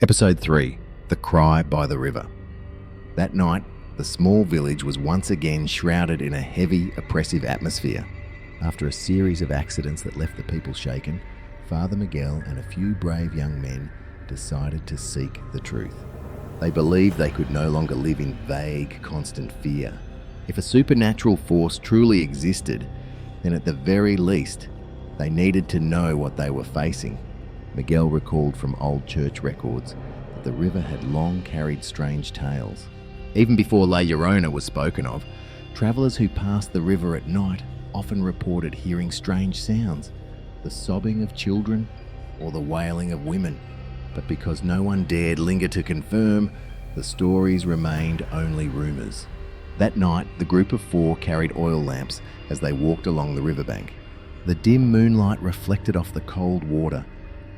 Episode 3 The Cry by the River. That night, the small village was once again shrouded in a heavy, oppressive atmosphere. After a series of accidents that left the people shaken, Father Miguel and a few brave young men decided to seek the truth. They believed they could no longer live in vague, constant fear. If a supernatural force truly existed, then at the very least, they needed to know what they were facing. Miguel recalled from old church records that the river had long carried strange tales. Even before La Llorona was spoken of, travellers who passed the river at night often reported hearing strange sounds, the sobbing of children or the wailing of women. But because no one dared linger to confirm, the stories remained only rumours. That night, the group of 4 carried oil lamps as they walked along the riverbank. The dim moonlight reflected off the cold water,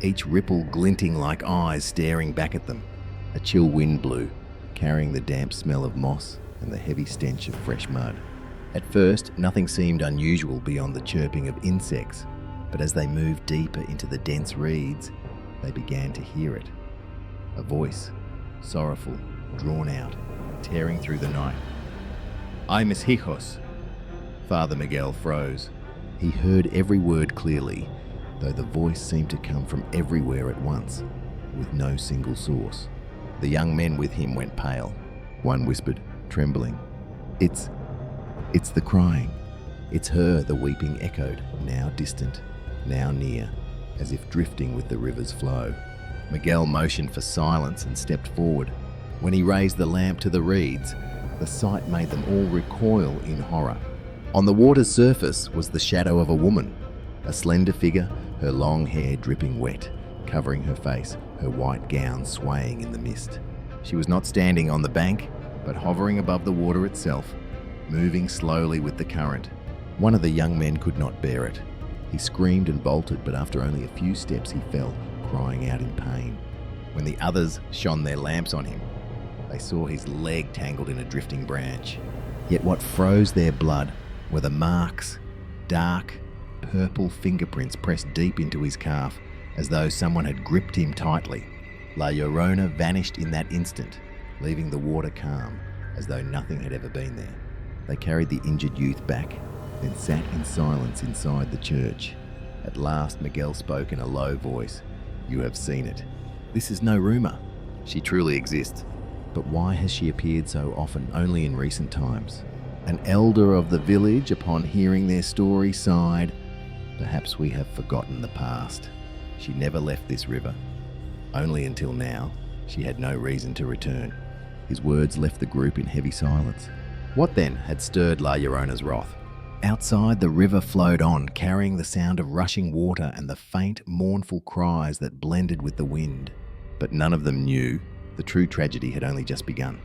each ripple glinting like eyes staring back at them. A chill wind blew, carrying the damp smell of moss and the heavy stench of fresh mud. At first, nothing seemed unusual beyond the chirping of insects, but as they moved deeper into the dense reeds, they began to hear it. A voice, sorrowful, drawn out, tearing through the night. "I miss hijos." Father Miguel froze. He heard every word clearly, though the voice seemed to come from everywhere at once, with no single source. The young men with him went pale. One whispered, trembling, It's the crying. It's her," the weeping echoed, now distant, now near, as if drifting with the river's flow. Miguel motioned for silence and stepped forward. When he raised the lamp to the reeds, the sight made them all recoil in horror. On the water's surface was the shadow of a woman, a slender figure, her long hair dripping wet, covering her face, her white gown swaying in the mist. She was not standing on the bank, but hovering above the water itself, moving slowly with the current. One of the young men could not bear it. He screamed and bolted, but after only a few steps he fell, crying out in pain. When the others shone their lamps on him, they saw his leg tangled in a drifting branch. Yet what froze their blood were the marks, dark, purple fingerprints pressed deep into his calf, as though someone had gripped him tightly. La Llorona vanished in that instant, leaving the water calm, as though nothing had ever been there. They carried the injured youth back, then sat in silence inside the church. At last Miguel spoke in a low voice. "You have seen it. This is no rumour. She truly exists. But why has she appeared so often only in recent times?" An elder of the village, upon hearing their story, sighed. "Perhaps we have forgotten the past. She never left this river. Only until now, she had no reason to return." His words left the group in heavy silence. What then had stirred La Llorona's wrath? Outside, the river flowed on, carrying the sound of rushing water and the faint, mournful cries that blended with the wind. But none of them knew the true tragedy had only just begun.